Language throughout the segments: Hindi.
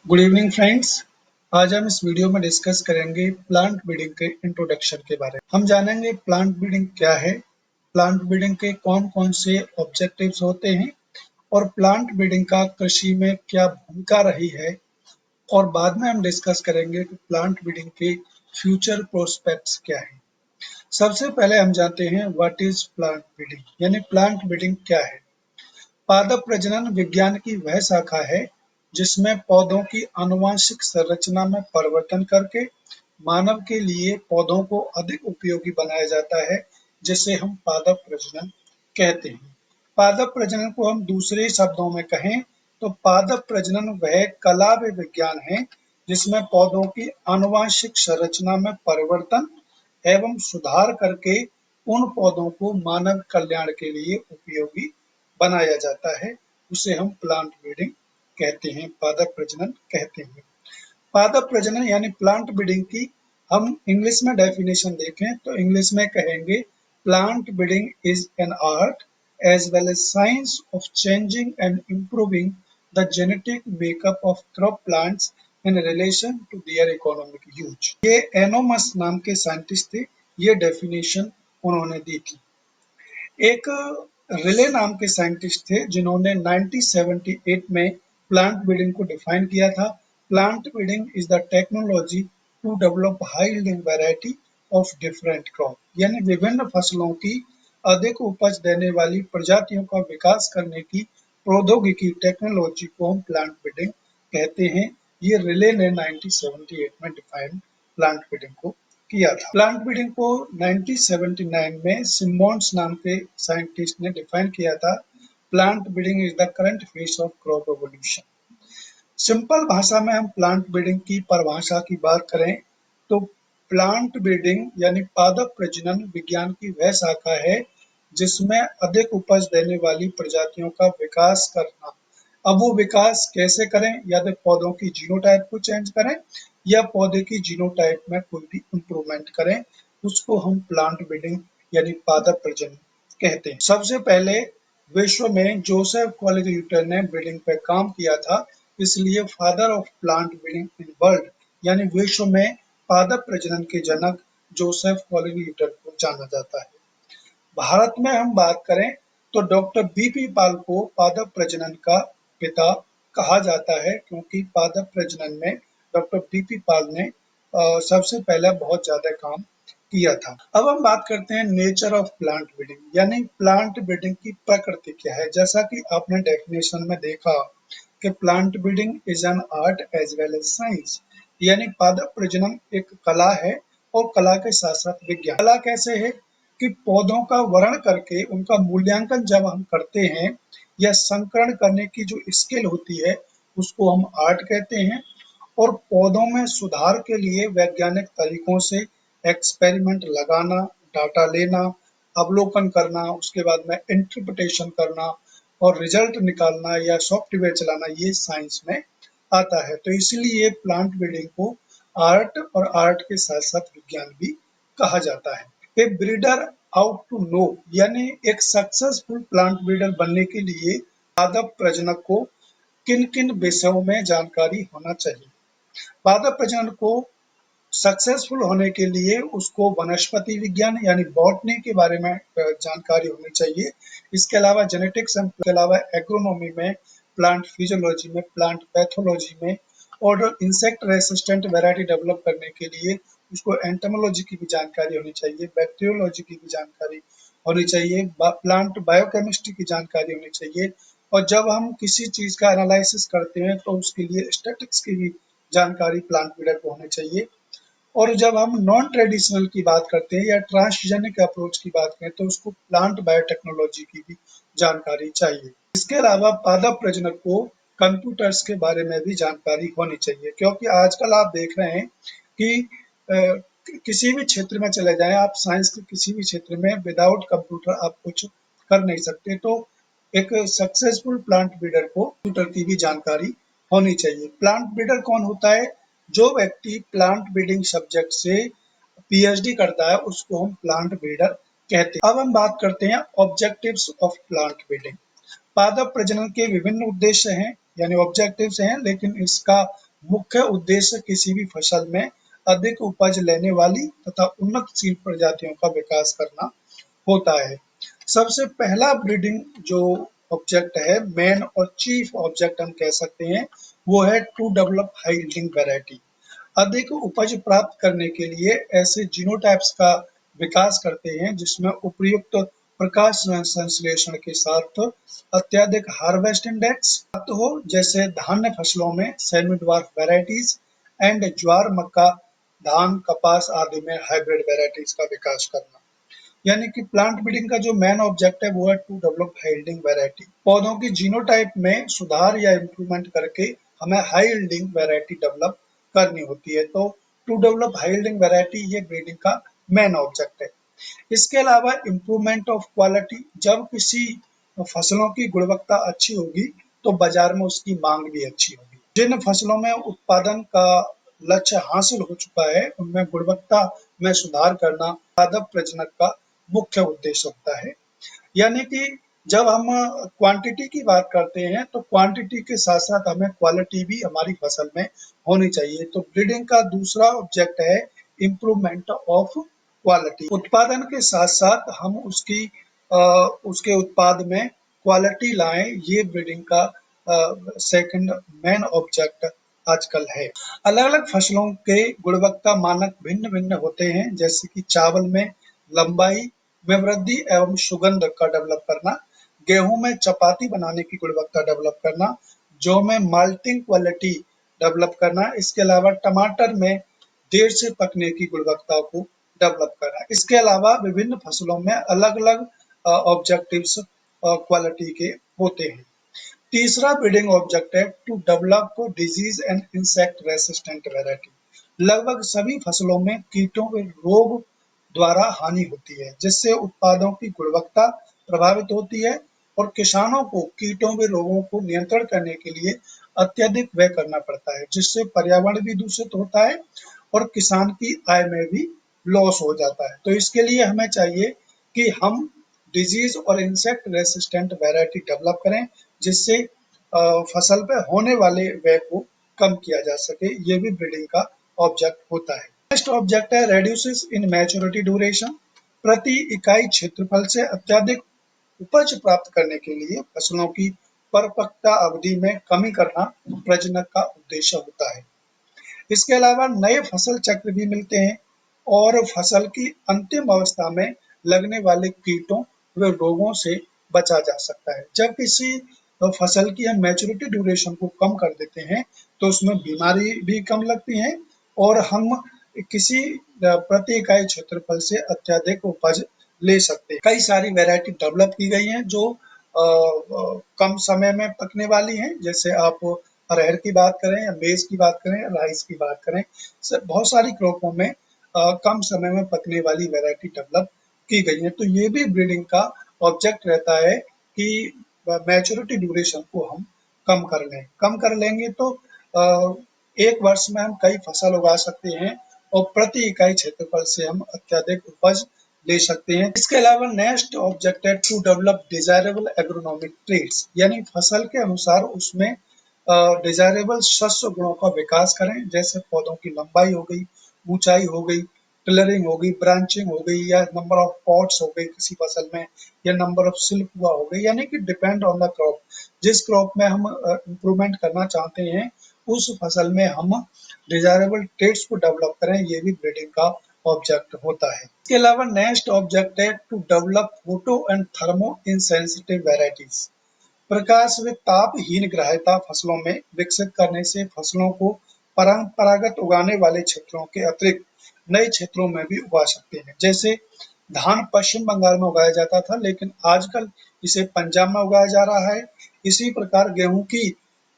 Good evening friends. आज हम इस वीडियो में डिस्कस करेंगे प्लांट ब्रीडिंग के इंट्रोडक्शन के बारे में। हम जानेंगे प्लांट ब्रीडिंग क्या है, प्लांट ब्रीडिंग के कौन कौन से ऑब्जेक्टिव्स होते हैं और प्लांट ब्रीडिंग का कृषि में क्या भूमिका रही है। और बाद में हम डिस्कस करेंगे कि प्लांट ब्रीडिंग के फ्यूचर प्रोस्पेक्ट्स क्या है। सबसे पहले हम जानते हैं व्हाट इज प्लांट ब्रीडिंग, यानी प्लांट ब्रीडिंग क्या है। पादप प्रजनन विज्ञान की वह शाखा है जिसमें पौधों की आनुवंशिक संरचना में परिवर्तन करके मानव के लिए पौधों को अधिक उपयोगी बनाया जाता है, जिसे हम पादप प्रजनन कहते हैं। पादप प्रजनन को हम दूसरे शब्दों में कहें तो पादप प्रजनन वह कला व विज्ञान है जिसमें पौधों की आनुवंशिक संरचना में परिवर्तन एवं सुधार करके उन पौधों को मानव कल्याण के लिए उपयोगी बनाया जाता है, उसे हम प्लांट ब्रीडिंग कहते हैं, पादप प्रजनन कहते हैं। पादप प्रजनन यानी प्लांट ब्रीडिंग की हम इंग्लिश में डेफिनेशन देखें तो इंग्लिश में कहेंगे plant breeding is an art as well as science of changing and improving the genetic makeup of crop plants in relation to their economic use. ये एनोमस नाम के साइंटिस्ट थे, ये डेफिनेशन उन्होंने दी थी। एक रिले नाम के साइंटिस्ट थे जिन्होंने 1978 में प्लांट ब्रीडिंग को डिफाइन किया था। Plant breeding is the technology to develop high yielding variety of different crop, यानी विभिन्न फसलों की अधिक उपज देने वाली प्रजातियों का विकास करने की प्रौद्योगिकी टेक्नोलॉजी को हम प्लांट ब्रीडिंग कहते हैं। ये रिले ने 1978 में डिफाइन प्लांट ब्रीडिंग को किया था। प्लांट ब्रीडिंग को 1979 में सिमोंस नाम के साइंटिस्ट ने डिफाइन किया था। Plant breeding is the current phase of crop evolution. Simple भाषा में हम प्लांट ब्रीडिंग की परिभाषा की बात करें तो प्लांट ब्रीडिंग यानी पादप प्रजनन विज्ञान की वह शाखा है जिसमें अधिक उपज देने वाली प्रजातियों का विकास करना। अब वो विकास कैसे करें, या तो पौधों की जीनोटाइप को चेंज करें या पौधे की जीनोटाइप में कोई भी इंप्रूवमेंट करें, उसको हम प्लांट ब्रीडिंग यानी पादप प्रजनन कहते हैं। सबसे पहले विश्व में जोसेफ कॉलेरियूटर ने ब्रीडिंग पे काम किया था, इसलिए father of plant breeding in world यानी विश्व में पादप प्रजनन के जनक जोसेफ कॉलेरियूटर को जाना जाता है। भारत में हम बात करें तो डॉक्टर बीपी पाल को पादप प्रजनन का पिता कहा जाता है, क्योंकि पादप प्रजनन में डॉक्टर बीपी पाल ने सबसे पहले बहुत ज्यादा काम किया था। अब हम बात करते हैं नेचर ऑफ प्लांट ब्रीडिंग, यानी प्लांट ब्रीडिंग की प्रकृति क्या है। जैसा कि आपने डेफिनेशन में देखा कि plant breeding is an art as well as science, यानी पादप प्रजनन एक कला है और कला के साथ साथ विज्ञान। कला कैसे है कि पौधों का वर्णन करके उनका मूल्यांकन जब हम करते हैं या संकरण करने की जो स्किल होती है उसको हम आर्ट कहते हैं। और पौधों में सुधार के लिए वैज्ञानिक तरीकों से एक्सपेरिमेंट लगाना, डाटा लेना, अवलोकन करना, उसके बाद में इंटरप्रिटेशन करना और रिजल्ट निकालना या सॉफ्टवेयर चलाना, ये साइंस में आता है। तो इसलिए प्लांट ब्रीडिंग को आर्ट और आर्ट के साथ साथ विज्ञान भी कहा जाता है। ए ब्रीडर आउट टू नो, यानी एक सक्सेसफुल प्लांट ब्रीडर बनने के लिए पादप प्रजनक को किन किन विषयों में जानकारी होना चाहिए। पादप प्रजनन को सक्सेसफुल होने के लिए उसको वनस्पति विज्ञान यानी बॉटनी के बारे में जानकारी होनी चाहिए। इसके अलावा जेनेटिक्स के अलावा एग्रोनॉमी में, प्लांट फिजियोलॉजी में, प्लांट पैथोलॉजी में और इंसेक्ट रेसिस्टेंट वैरायटी डेवलप करने के लिए उसको एंटोमोलॉजी की भी जानकारी होनी चाहिए, बैक्टीरियोलॉजी की भी जानकारी होनी चाहिए, प्लांट बायोकेमिस्ट्री की जानकारी होनी चाहिए। और जब हम किसी चीज का एनालिसिस करते हैं तो उसके लिए स्टैटिक्स की भी जानकारी प्लांट ब्रीडर को होनी चाहिए। और जब हम नॉन ट्रेडिशनल की बात करते हैं या ट्रांसजेनिक अप्रोच की बात करें तो उसको प्लांट बायोटेक्नोलॉजी की भी जानकारी चाहिए। इसके अलावा पादप प्रजनक को कंप्यूटर्स के बारे में भी जानकारी होनी चाहिए, क्योंकि आजकल आप देख रहे हैं कि किसी भी क्षेत्र में चले जाएं आप, साइंस के किसी भी क्षेत्र में विदाउट कंप्यूटर आप कुछ कर नहीं सकते। तो एक सक्सेसफुल प्लांट ब्रीडर को कंप्यूटर की भी जानकारी होनी चाहिए। प्लांट ब्रीडर कौन होता है? जो व्यक्ति प्लांट ब्रीडिंग सब्जेक्ट से पीएचडी करता है उसको हम प्लांट ब्रीडर कहते हैं। अब हम बात करते हैं ऑब्जेक्टिव्स ऑफ प्लांट ब्रीडिंग। पादप प्रजनन के विभिन्न उद्देश्य हैं यानी ऑब्जेक्टिव्स हैं, लेकिन इसका मुख्य उद्देश्य किसी भी फसल में अधिक उपज लेने वाली तथा उन्नतशील प्रजातियों का विकास करना होता है। सबसे पहला ब्रीडिंग जो ऑब्जेक्ट है, मेन और चीफ ऑब्जेक्ट हम कह सकते हैं, वो है to develop high yielding variety. अधिक उपज प्राप्त करने के लिए ऐसे जीनोटाइप्स का विकास करते हैं जिसमें उपयुक्त प्रकाश संश्लेषण के साथ अत्यधिक हार्वेस्ट इंडेक्स प्राप्त हो, जैसे धान्य फसलों में सेमी ड्वार्फ वैरायटीज एंड ज्वार, मक्का, धान, कपास आदि में हाइब्रिड वैरायटीज का विकास करना। यानी कि प्लांट ब्रीडिंग का जो मेन ऑब्जेक्ट है वो है to develop high yielding variety. पौधों की जीनोटाइप में सुधार या इम्प्रूवमेंट करके हमें हाई यील्डिंग वैरायटी डेवलप करनी होती है। तो to develop high yielding variety ये ब्रीडिंग का मेन ऑब्जेक्ट है। इसके अलावा इम्प्रूवमेंट ऑफ क्वालिटी, जब किसी फसलों की गुणवत्ता अच्छी होगी तो बाजार में उसकी मांग भी अच्छी होगी। जिन फसलों में उत्पादन का लक्ष्य हासिल हो चुका है उनमें गुणवत्ता में सुधार करना पादप प्रजनक का मुख्य उद्देश्य होता है। यानी कि जब हम क्वांटिटी की बात करते हैं तो क्वांटिटी के साथ साथ हमें क्वालिटी भी हमारी फसल में होनी चाहिए। तो ब्रीडिंग का दूसरा ऑब्जेक्ट है इम्प्रूवमेंट ऑफ क्वालिटी। उत्पादन के साथ साथ हम उसके उत्पाद में क्वालिटी लाएं, ये ब्रीडिंग का सेकंड मेन ऑब्जेक्ट आजकल है। अलग अलग फसलों के गुणवत्ता मानक भिन्न भिन्न होते हैं, जैसे कि चावल में लंबाई में वृद्धि एवं सुगंध का डेवलप करना, गेहूं में चपाती बनाने की गुणवत्ता डेवलप करना, जौ में माल्टिंग क्वालिटी डेवलप करना। इसके अलावा टमाटर में देर से पकने की गुणवत्ता को डेवलप करना। इसके अलावा विभिन्न फसलों में अलग अलग ऑब्जेक्टिव्स क्वालिटी के होते हैं। तीसरा ब्रीडिंग ऑब्जेक्ट है to develop disease and insect resistant variety. लगभग सभी फसलों में कीटों के रोग द्वारा हानि होती है, जिससे उत्पादों की गुणवत्ता प्रभावित होती है और किसानों को कीटों के रोगों को नियंत्रण करने के लिए अत्यधिक व्यय करना पड़ता है, जिससे पर्यावरण भी दूषित होता है और किसान की आय में भी लॉस हो जाता है। तो इसके लिए हमें चाहिए कि हम डिजीज और इंसेक्ट रेसिस्टेंट वैरायटी डेवलप करें, जिससे फसल पे होने वाले व्यय को कम किया जा सके। ये भी ब्रीडिंग का ऑब्जेक्ट होता है। नेक्स्ट ऑब्जेक्ट है रेड्यूसेस इन मैच्योरिटी ड्यूरेशन। प्रति इकाई क्षेत्रफल से अत्यधिक उपज प्राप्त करने के लिए फसलों की परिपक्वता अवधि में कमी करना प्रजनक का उद्देश्य होता है। इसके अलावा नए फसल चक्र भी मिलते हैं और फसल की अंतिम अवस्था में लगने वाले कीटों व रोगों से बचा जा सकता है। जब किसी फसल की हम मैच्योरिटी ड्यूरेशन को कम कर देते हैं तो उसमें बीमारी भी कम लगती है और हम किसी प्रति इकाई क्षेत्रफल से अत्यधिक उपज ले सकते हैं। कई सारी वैरायटी डेवलप की गई हैं जो कम समय में पकने वाली हैं, जैसे आप अरहर की बात करें या मेज की बात करें या राइस की बात करें, बहुत सारी क्रॉपों में कम समय में पकने वाली वैरायटी डेवलप की गई है। तो ये भी ब्रीडिंग का ऑब्जेक्ट रहता है कि मैच्योरिटी ड्यूरेशन को हम कम कर लेंगे तो एक वर्ष में हम कई फसल उगा सकते हैं और प्रति इकाई क्षेत्रफल से हम अत्यधिक उपज ले सकते हैं। इसके अलावा नेक्स्ट ऑब्जेक्ट है to develop desirable agronomic traits, यानी फसल के अनुसार उसमें डिजायरेबल शस्य गुणों का विकास करें, जैसे पौधों की लंबाई हो गई, ऊंचाई हो गई, टिलरिंग हो गई, ब्रांचिंग हो गई, या नंबर ऑफ पॉट्स हो गई किसी फसल में, या नंबर ऑफ सिल्क हुआ हो गई। यानी कि डिपेंड ऑन द क्रॉप, जिस क्रॉप में हम इम्प्रूवमेंट करना चाहते हैं उस फसल में हम डिजायरेबल ट्रेड्स को डेवलप करें, ये भी ब्रीडिंग का ऑब्जेक्ट होता है। इसके अलावा नेक्स्ट ऑब्जेक्ट है to develop photo and thermo insensitive varieties. प्रकाश व तापहीन ग्राह्यता फसलों में विकसित करने से फसलों को परंपरागत उगाने वाले क्षेत्रों के अतिरिक्त नए क्षेत्रों में भी उगा सकते हैं। जैसे धान पश्चिम बंगाल में उगाया जाता था, लेकिन आजकल इसे पंजाब में उगाया जा रहा है। इसी प्रकार गेहूं की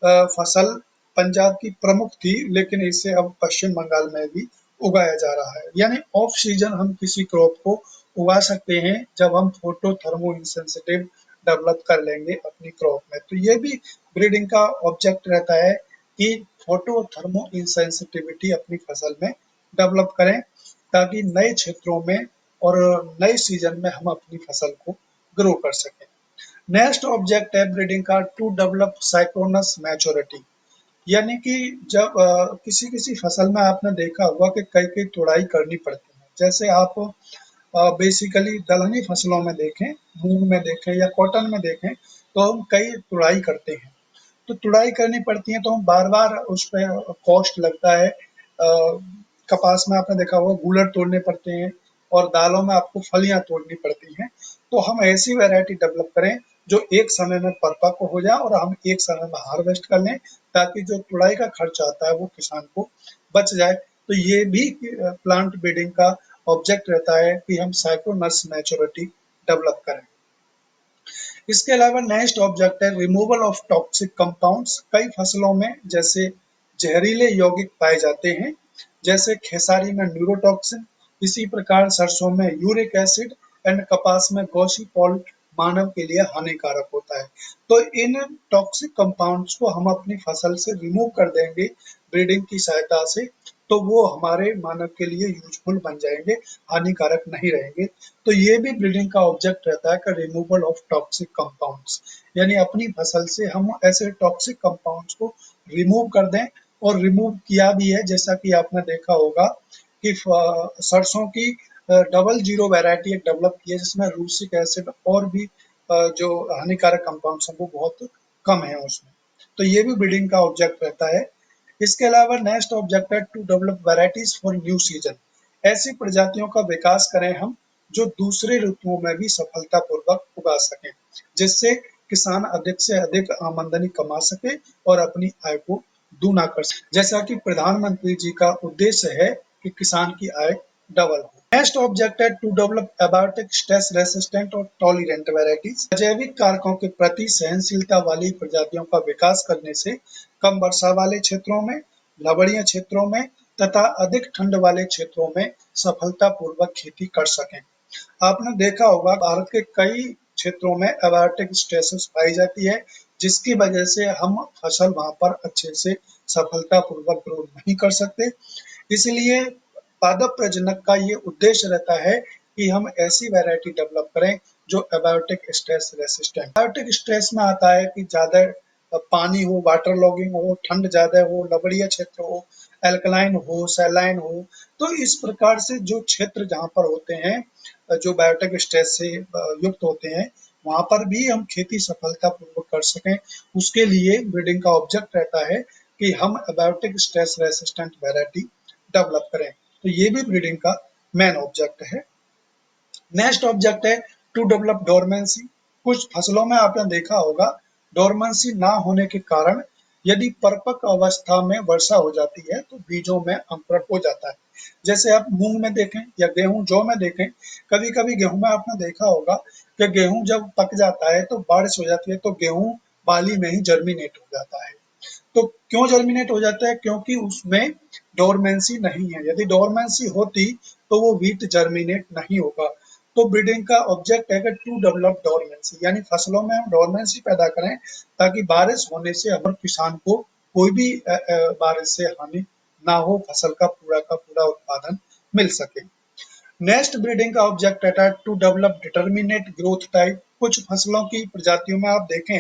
फसल पंजाब की प्रमुख थी, लेकिन इसे अब पश्चिम बंगाल में भी उगाया जा रहा है। यानी ऑफ सीजन हम किसी क्रॉप को उगा सकते हैं जब हम फोटो थर्मो इंसेंसिटिव डेवलप कर लेंगे अपनी क्रॉप में। तो ये भी ब्रीडिंग का ऑब्जेक्ट रहता है कि फोटो थर्मो इंसेंसिटिविटी अपनी फसल में डेवलप करें, ताकि नए क्षेत्रों में और नए सीजन में हम अपनी फसल को ग्रो कर सकें। नेक्स्ट ऑब्जेक्ट है ब्रीडिंग का टू डेवलप साइक्रोनस मैच्योरिटी। यानी कि जब किसी किसी फसल में आपने देखा होगा कि कई कई तुड़ाई करनी पड़ती है। जैसे आप बेसिकली दलहनी फसलों में देखें, मूंग में देखें या कॉटन में देखें, तो हम कई तुड़ाई करते हैं। तो तुड़ाई करनी पड़ती है तो हम बार बार उस पर कॉस्ट लगता है। कपास में आपने देखा होगा गूलर तोड़ने पड़ते हैं और दालों में आपको फलियां तोड़नी पड़ती हैं। तो हम ऐसी वैरायटी डेवलप करें जो एक समय में परिपक्व हो जाए और हम एक समय में हार्वेस्ट कर लें, ताकि जो तुड़ाई का खर्च आता है वो किसान को बच जाए। तो ये भी प्लांट ब्रीडिंग का ऑब्जेक्ट रहता है कि हम साइक्रोनस मैच्योरिटी डेवलप करें। इसके अलावा नेक्स्ट ऑब्जेक्ट है रिमूवल ऑफ टॉक्सिक कंपाउंड्स। कई फसलों में जैसे जहरीले यौगिक पाए जाते हैं, जैसे खेसारी में न्यूरोटॉक्सिन, इसी प्रकार सरसों में यूरिक एसिड एंड कपास में गॉसिपॉल मानव के लिए हानिकारक होता है। तो इन टॉक्सिक कंपाउंड्स को हम अपनी फसल से रिमूव कर देंगे ब्रीडिंग की सहायता से, तो वो हमारे मानव के लिए यूजफुल बन जाएंगे, हानिकारक नहीं रहेंगे। तो ये भी ब्रीडिंग का ऑब्जेक्ट रहता है कि रिमूवल ऑफ टॉक्सिक कंपाउंड्स, यानी अपनी फसल से हम ऐसे टॉक्सिक कंपाउंड्स को रिमूव कर दें। और रिमूव किया भी है, जैसा कि आपने देखा होगा कि सरसों की डबल जीरो वैरायटी एक डेवलप की है जिसमें रूसिक एसिड और भी जो हानिकारक कंपाउंड्स हैं वो बहुत कम है उसमें। तो ये भी ब्रीडिंग का ऑब्जेक्ट रहता है। इसके अलावा नेक्स्ट ऑब्जेक्ट है to develop varieties for new season. ऐसी प्रजातियों का विकास करें हम जो दूसरे ऋतुओं में भी सफलतापूर्वक उगा सकें, जिससे किसान अधिक से अधिक आमदनी कमा सके और अपनी आय को दूना कर सके, जैसा कि प्रधानमंत्री जी का उद्देश्य है कि किसान की आय डबल हो। नेक्स्ट ऑब्जेक्ट है to develop abiotic stress resistant और टॉलरेंट वैरायटीज। जैविक कारकों के प्रति सहनशीलता वाली प्रजातियों का विकास करने से कम वर्षा वाले क्षेत्रों में, लवणीय क्षेत्रों में तथा अधिक ठंड वाले क्षेत्रों में सफलतापूर्वक खेती कर सकें। आपने देखा होगा भारत के कई क्षेत्रों में एबायोटिक स्ट्रेसेस पाई जाती है, जिसकी वजह से हम फसल वहां पर अच्छे से सफलतापूर्वक ग्रो नहीं कर सकते। इसलिए पादप प्रजनक का ये उद्देश्य रहता है कि हम ऐसी वैरायटी डेवलप करें जो abiotic stress resistant. Abiotic stress में आता है कि ज्यादा पानी हो, वाटर लॉगिंग हो, ठंड ज्यादा हो, लवणीय क्षेत्र हो, एल्कलाइन हो, सैलाइन हो। तो इस प्रकार से जो क्षेत्र जहाँ पर होते हैं, जो बायोटिक स्ट्रेस से युक्त होते हैं, वहां पर भी हम खेती सफलतापूर्वक कर सकें। उसके लिए ब्रीडिंग का ऑब्जेक्ट रहता है कि हम abiotic stress resistant variety develop करें। तो ये भी ब्रीडिंग का मेन ऑब्जेक्ट है। नेक्स्ट ऑब्जेक्ट है टू डेवलप डोरमेंसी। कुछ फसलों में आपने देखा होगा डोरमेंसी ना होने के कारण यदि परिपक्व अवस्था में वर्षा हो जाती है तो बीजों में अंकुरण हो जाता है। जैसे आप मूंग में देखें या गेहूं जौ में देखें, कभी कभी गेहूं में आपने देखा होगा कि गेहूं जब पक जाता है तो बारिश हो जाती है तो गेहूं बाली में ही जर्मिनेट हो जाता है। तो क्यों जर्मिनेट हो जाता है? क्योंकि उसमें डोरमेंसी नहीं है। यदि डोरमेंसी होती तो वो व्हीट जर्मिनेट नहीं होगा। तो ब्रीडिंग का ऑब्जेक्ट है कि टू डेवलप डोरमेंसी, यानी फसलों में हम डोरमेंसी पैदा करें ताकि बारिश होने से हमारे किसान को कोई भी बारिश से हानि ना हो, फसल का पूरा उत्पादन मिल सके। नेक्स्ट ब्रीडिंग का ऑब्जेक्ट रहता है to develop determinate growth type. कुछ फसलों की प्रजातियों में आप देखें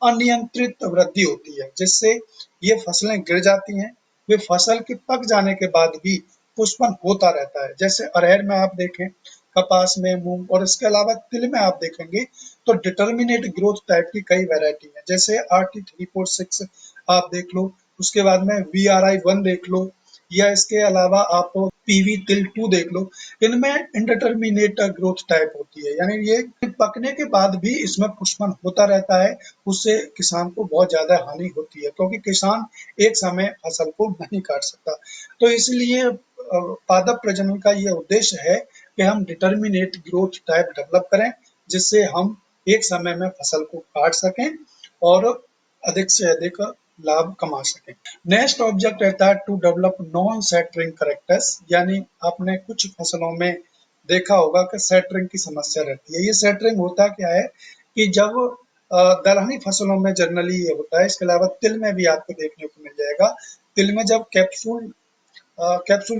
अनियंत्रित वृद्धि होती है, जिससे ये फसलें गिर जाती हैं। वे फसल के पक जाने के बाद भी पुष्पन होता रहता है। जैसे अरहर में आप देखें, कपास में, मूंग और इसके अलावा तिल में आप देखेंगे तो डिटर्मिनेट ग्रोथ टाइप की कई वैरायटी है। जैसे RT346 आप देख लो, उसके बाद में VRI1 देख लो, या इसके अलावा आप PV तिल 2 देख लो। इनमें इंडिटरमिनेट ग्रोथ टाइप होती है, यानी ये पकने के बाद भी इसमें पुष्पन होता रहता है। उससे किसान को बहुत ज्यादा हानि होती है क्योंकि किसान एक समय फसल को नहीं काट सकता। तो इसलिए पादप प्रजनन का ये उद्देश्य है कि हम डिटर्मिनेट ग्रोथ टाइप डेवलप करें, जिससे हम एक समय में फसल को काट सकें और अधिक से अधिक लाभ कमा सकें। नेक्स्ट ऑब्जेक्ट रहता है to develop non shattering characters, यानी आपने कुछ फसलों में देखा होगा कि सेटरिंग की समस्या रहती है। ये सेटरिंग होता क्या है कि जब दलहनी फसलों में जनरली ये होता है, इसके अलावा तिल में भी आपको देखने को मिल जाएगा। तिल में जब कैप्सूल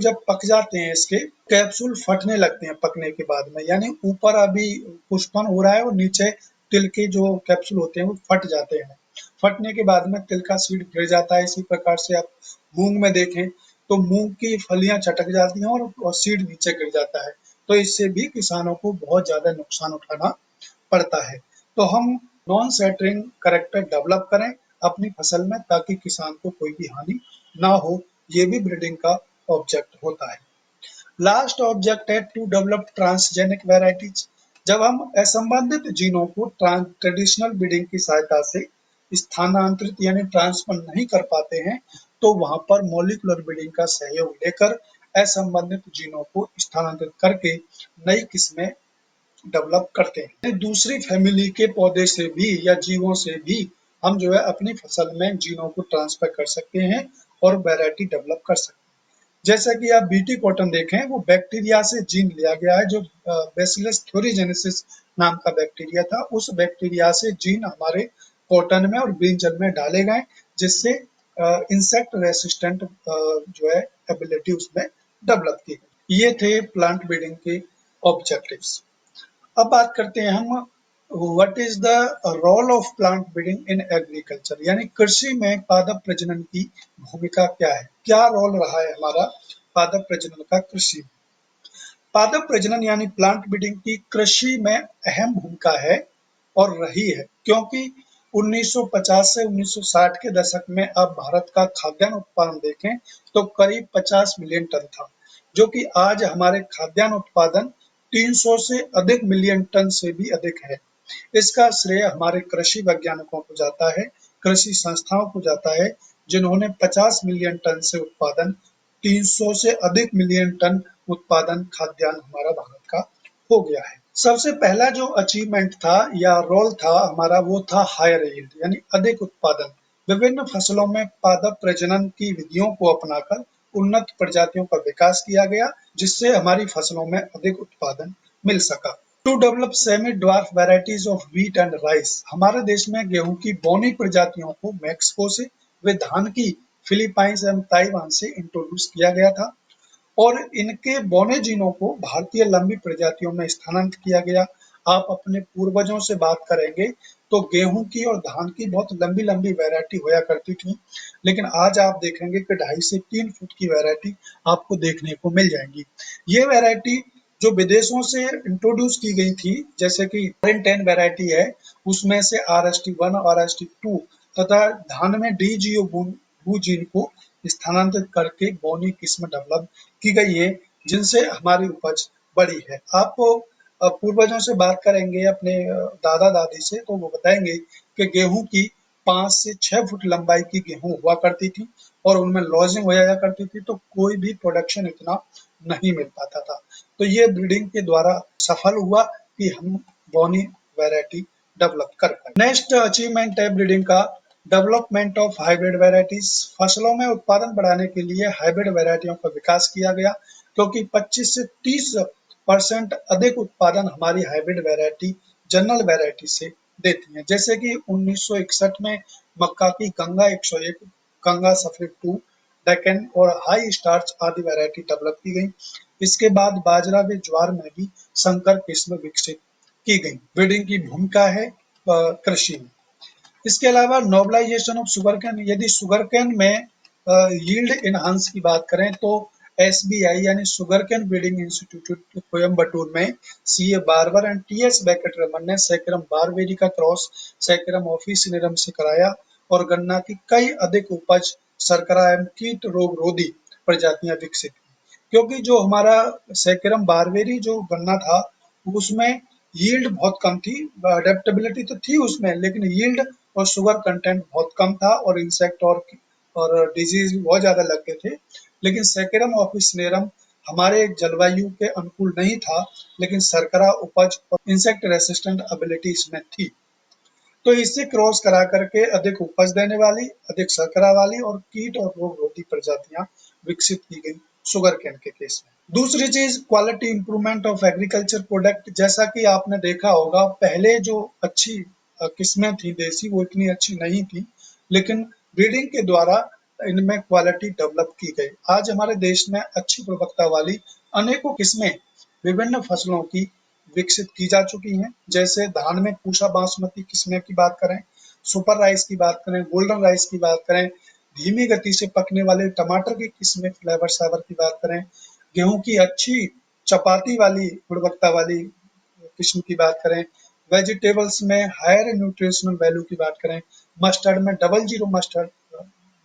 जब पक जाते हैं, इसके कैप्सूल फटने लगते हैं पकने के बाद में, यानी ऊपर अभी पुष्पन हो रहा है और नीचे तिल के जो कैप्सूल होते हैं वो फट जाते हैं। फटने के बाद में तिल का सीड गिर जाता है। इसी प्रकार से आप मूंग में देखें तो मूंग की फलियां चटक जाती हैं और सीड नीचे गिर जाता है। तो इससे भी किसानों को बहुत ज्यादा नुकसान उठाना पड़ता है। तो हम नॉन सैटरिंग करैक्टर डेवलप करें अपनी फसल में, ताकि किसान को कोई भी हानि ना हो। ये भी ब्रीडिंग का ऑब्जेक्ट होता है। लास्ट ऑब्जेक्ट है टू डेवलप ट्रांसजेनिक वैरायटीज। जब हम असंबंधित जीनों को ट्रेडिशनल ब्रीडिंग की सहायता से स्थानांतरित यानी ट्रांसफर नहीं कर पाते हैं, तो वहां पर मॉलिक्यूलर ब्रीडिंग का सहयोग लेकर असंबंधित जीनों को स्थानांतरित करके नई किस्में डेवलप करते हैं। दूसरी फैमिली के पौधे से भी या जीवों से भी हम जो है अपनी फसल में जीनों को ट्रांसफर कर सकते हैं और वैरायटी डेवलप कर सकते हैं। जैसा कि आप बीटी कॉटन देखें, वो बैक्टीरिया से जीन लिया गया है, जो बैसिलस थ्योरीजेनेसिस नाम का बैक्टीरिया था। उस बैक्टीरिया से जीन हमारे कॉटन में और ब्रिंजल में डाले गए, जिससे इंसेक्ट रेसिस्टेंट जो है एबिलिटी उसमें डेवलप की गई। ये थे प्लांट ब्रीडिंग के ऑब्जेक्टिव्स। अब बात करते हैं हम what is the role of plant breeding in agriculture, यानी कृषि में पादप प्रजनन की भूमिका क्या है, क्या रोल रहा है हमारा पादप प्रजनन का कृषि में। पादप प्रजनन यानी प्लांट ब्रीडिंग की कृषि में अहम भूमिका है और रही है, क्योंकि 1950 से 1960 के दशक में आप भारत का खाद्यान्न उत्पादन देखें तो करीब 50 मिलियन टन था, जो कि आज हमारे खाद्यान्न उत्पादन 300 से अधिक मिलियन टन से भी अधिक है। इसका श्रेय हमारे कृषि वैज्ञानिकों को जाता है, कृषि संस्थाओं को जाता है, जिन्होंने 50 मिलियन टन से उत्पादन 300 से अधिक मिलियन टन उत्पादन खाद्यान्न हमारा भारत का हो गया है। सबसे पहला जो अचीवमेंट था या रोल था हमारा, वो था हायर यील्ड यानी अधिक उत्पादन। विभिन्न फसलों में पादप प्रजनन की विधियों को अपनाकर उन्नत प्रजातियों का विकास किया गया, जिससे हमारी फसलों में अधिक उत्पादन मिल सका। To develop semi dwarf varieties of wheat and rice. हमारे देश में गेहूं की बौनी प्रजातियों को मैक्सिको से व धान की फिलीपाइंस एवं ताइवान से इंट्रोड्यूस किया गया था और इनके बौने जीनों को भारतीय लंबी प्रजातियों में स्थानांतरित किया गया। आप अपने पूर्वजों से बात करेंगे तो गेहूं की और धान की बहुत लंबी लंबी वैरायटी होया करती थी, लेकिन आज आप देखेंगे कि 2.5 से 3 फुट की वैरायटी आपको देखने को मिल जाएंगी। ये वैरायटी जो विदेशों से इंट्रोड्यूस की गई थी, जैसे कि 10 वैरायटी है, उसमें से RST1 और RST2 तथा धान में DGO बू जीन को स्थानांतरित करके बौनी किस्म डेवलप की गई है, जिनसे हमारी उपज बड़ी है। आपको पूर्वजों से बात करेंगे अपने दादा दादी से, तो वो बताएंगे कि गेहूं की 5 से 6 फुट लंबाई की गेहूं हुआ करती थी और उनमें लॉजिंग हो जाया करती थी, तो कोई भी प्रोडक्शन इतना नहीं मिल पाता था। तो ये ब्रीडिंग के द्वारा सफल हुआ कि हम बौनी वैरायटी डेवलप कर पाए। नेक्स्ट अचीवमेंट है ब्रीडिंग का डेवलपमेंट ऑफ हाइब्रिड वैरायटीज। फसलों में उत्पादन बढ़ाने के लिए हाइब्रिड वैरायटियों का विकास किया गया, क्योंकि 25 से 30% अधिक उत्पादन हमारी हाइब्रिड वैरायटी जनरल वैरायटी से देती है। जैसे कि 1961 में मक्का की गंगा 101, गंगा सफेद 2, डेक्कन और हाई स्टार्च आदि वैरायटी डेवलप की गई। इसके बाद बाजरा व ज्वार में भी संकर किस्म विकसित की गई। ब्रीडिंग की भूमिका है कृषि में। इसके अलावा नोबलाइजेशन ऑफ शुगर कैन, यदि शुगर कैन में यील्ड इनहांस की बात करें तो SBI यानी sugar cane breeding institute Coimbatore में CA barber and TS baked Raman ने सैकरम बारबेरी का क्रॉस सैकरम ऑफिसिनेरम से कराया और गन्ना की कई अधिक उपज शर्करा एवं कीट रोग रोधी प्रजातियां विकसित की। क्योंकि जो हमारा सैकरम बारबेरी जो गन्ना था, उसमें यील्ड बहुत कम थी, अडेप्टेबिलिटी तो थी उसमें, लेकिन यील्ड और शुगर कंटेंट बहुत कम था और इंसेक्ट और डिजीज बहुत ज्यादा लगते थे। लेकिन सैकरम ऑफिसिनेरम हमारे जलवायु के अनुकूल नहीं था, लेकिन शर्करा उपज और इंसेक्ट रेसिस्टेंट एबिलिटी इसमें थी। तो इससे क्रॉस करा करके अधिक उपज देने वाली, अधिक शर्करा वाली और कीट और रोग रोधी प्रजातियां विकसित की गई शुगर केन के केस में। दूसरी चीज quality improvement of agriculture product. जैसा कि आपने देखा होगा, पहले जो अच्छी किस्में थी देसी, वो इतनी अच्छी नहीं थी, लेकिन ब्रीडिंग के द्वारा इनमें क्वालिटी डेवलप की गई। आज हमारे देश में अच्छी गुणवत्ता वाली अनेकों किस्में विभिन्न फसलों की विकसित की जा चुकी हैं। जैसे धान में पूसा बासमती किस्में की बात करें, सुपर राइस की बात करें, गोल्डन राइस की बात करें, धीमी गति से पकने वाले टमाटर की किस्में फ्लेवर सावर की बात करें, गेहूं की अच्छी चपाती वाली गुणवत्ता वाली किस्म की बात करें, वेजिटेबल्स में हायर न्यूट्रिशनल वैल्यू की बात करें, मस्टर्ड में double zero mustard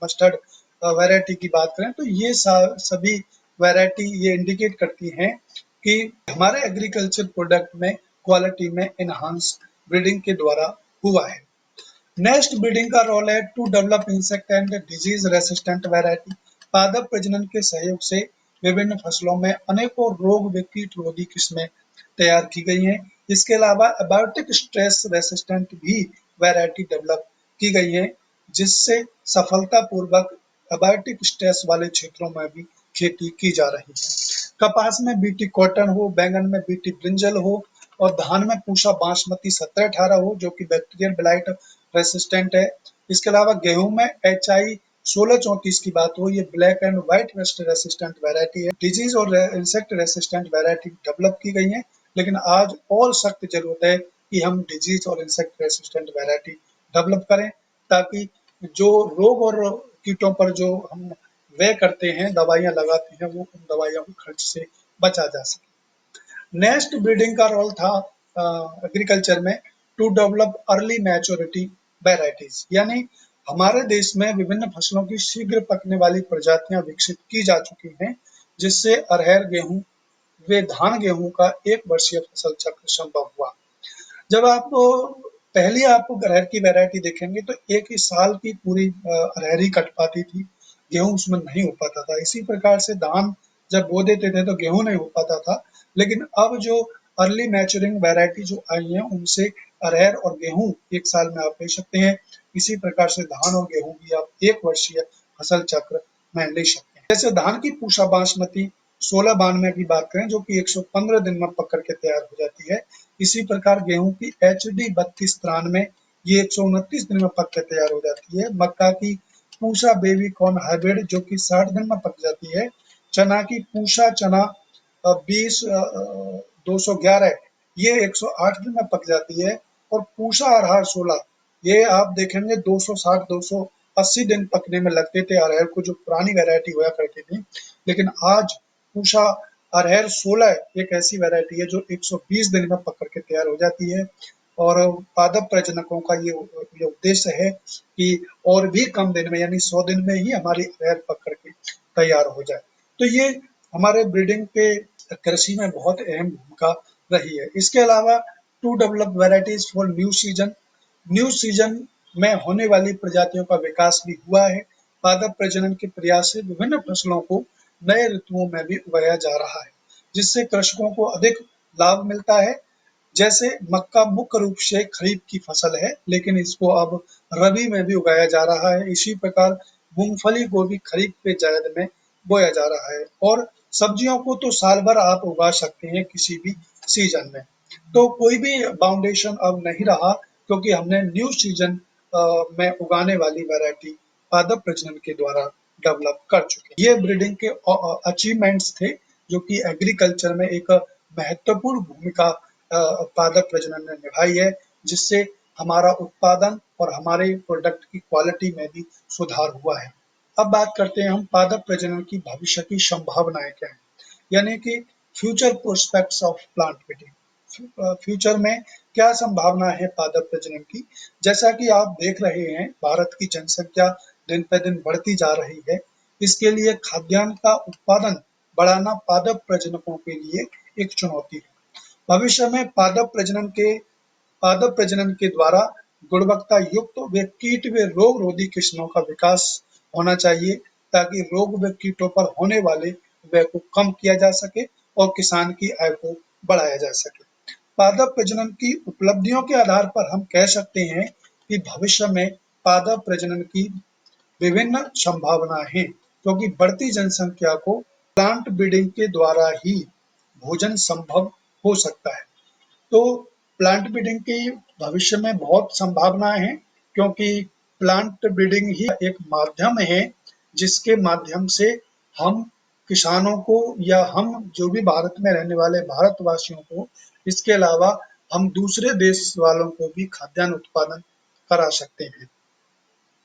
mustard variety की बात करें, तो ये सभी वैरायटी ये इंडिकेट करती हैं कि हमारे एग्रीकल्चर प्रोडक्ट में क्वालिटी में एनहांस ब्रीडिंग के द्वारा हुआ है। नेक्स्ट ब्रीडिंग का रोल है to develop insect and disease resistant variety. पादप प्रजनन के सहयोग से विभिन्न फसलों में अनेकों रोग व कीट रोधी किस्में तैयार की गई हैं। इसके अलावा एबायोटिक स्ट्रेस रेसिस्टेंट भी वैरायटी डेवलप की गई है, जिससे सफलतापूर्वक एबायोटिक स्ट्रेस वाले क्षेत्रों में भी खेती की जा रही है। कपास में बीटी कॉटन हो, बैंगन में बीटी ब्रिंजल हो और धान में पूसा बासमती 1718 हो, जो कि बैक्टीरियल ब्लाइट रेसिस्टेंट है। इसके अलावा गेहूं में HI 1634 की बात हो, ये black and white rust resistant variety है। डिजीज और इंसेक्ट रेसिस्टेंट वैरायटी डेवलप की गई है, लेकिन आज और सख्त जरूरत है कि हम डिजीज और इंसेक्ट रेसिस्टेंट वैरायटी डेवलप करें, ताकि जो रोग और कीटों पर जो हम व्यय करते हैं, दवाइयां लगाते हैं, वो उन दवाइयों के खर्च से बचा जा सके। नेक्स्ट ब्रीडिंग का रोल था एग्रीकल्चर में to develop early maturity varieties, यानी हमारे देश में विभिन्न फसलों की शीघ्र पकने वाली प्रजातियां विकसित की जा चुकी हैं, जिससे अरहर गेहूं व धान गेहूं का एक वर्षीय फसल चक्र संभव हुआ। जब आप पहली आप अरहर की वैरायटी देखेंगे तो एक ही साल की पूरी अरहर ही कट पाती थी, गेहूं उसमें नहीं हो पाता था। इसी प्रकार से धान जब बो देते थे तो गेहूं नहीं हो पाता था, लेकिन अब जो अर्ली मैच्योरिंग वैरायटी जो आई है, उनसे अरहर और गेहूं एक साल में आप ले सकते हैं। इसी प्रकार से धान और गेहूं भी आप एक वर्षीय फसल चक्र में ले सकते हैं। जैसे धान की पूसा बासमती 1692 की बात करें, जो कि 115 दिन में पक करके तैयार हो जाती है। इसी प्रकार गेहूं की HD 3293 ये 129 दिन में पक के तैयार हो जाती है। मक्का की पूसा बेबी कॉर्न हाइब्रिड जो कि 60 दिन में पक जाती है। चना की पूसा चना 211 ये 108 दिन में पक जाती है। और पूसा अरहर 16 ये आप देखेंगे 260 280 दिन पकने में लगते थे अरहर को, जो पुरानी वैरायटी हुआ करती थी। लेकिन आज पूसा अरहर 16 एक ऐसी वैरायटी है जो 120 दिन में पक करके तैयार हो जाती है। और पादप प्रजनकों का ये उद्देश्य है कि और भी कम दिन में यानी 100 दिन में ही हमारी अरहर पक करके तैयार हो जाए। तो ये हमारे ब्रीडिंग के कृषि में बहुत अहम भूमिका रही है। इसके अलावा to develop varieties for new season में होने वाली प्रजातियों का विकास भी हुआ है। पादप प्रजनन के प्रयास से विभिन्न फसलों को नए ऋतुओं में भी उगाया जा रहा है, जिससे कृषकों को अधिक लाभ मिलता है। जैसे मक्का मुख्य रूप से खरीफ की फसल है, लेकिन इसको अब रबी में भी उगाया जा रहा है। इसी प्रकार मूंगफली को भी खरीफ के जायद में बोया जा रहा है। और सब्जियों को तो साल भर आप उगा सकते हैं किसी भी सीजन में। तो कोई भी बाउंडेशन अब नहीं रहा, क्योंकि हमने न्यू सीजन में उगाने वाली वैरायटी पादप प्रजनन के द्वारा डेवलप कर चुके हैं। ये ब्रीडिंग के अचीवमेंट्स थे, जो कि एग्रीकल्चर में एक महत्वपूर्ण भूमिका पादप प्रजनन ने निभाई है, जिससे हमारा उत्पादन और हमारे प्रोडक्ट की क्वालिटी में भी सुधार हुआ है। अब बात करते हैं हम पादप प्रजनन की भविष्य की संभावनाएं क्या है, यानी कि future prospects of plant breeding. Future में क्या संभावना है पादप प्रजनन की। जैसा कि आप देख रहे हैं, भारत की जनसंख्या दिन पे दिन बढ़ती जा रही है। इसके लिए खाद्यान्न का उत्पादन बढ़ाना पादप प्रजनकों के लिए एक चुनौती है। भविष्य में पादप प्रजनन के द्वारा गुणवत्ता युक्त व कीट व रोग रोधी किस्मों का विकास होना चाहिए, ताकि रोग व कीटों पर होने वाले व्यय को कम किया जा सके और किसान की आय को बढ़ाया जा सके। पादप प्रजनन की उपलब्धियों के आधार पर हम कह सकते हैं कि भविष्य में पादप प्रजनन की विभिन्न संभावनाएं हैं, क्योंकि बढ़ती जनसंख्या को प्लांट ब्रीडिंग के द्वारा ही भोजन संभव हो सकता है। तो प्लांट ब्रीडिंग की भविष्य में बहुत संभावनाएं हैं, क्योंकि प्लांट ब्रीडिंग ही एक माध्यम है जिसके माध्यम से हम किसानों को या हम जो भी भारत में रहने वाले भारतवासियों को, इसके अलावा हम दूसरे देश वालों को भी खाद्यान्न उत्पादन पर आ सकते हैं।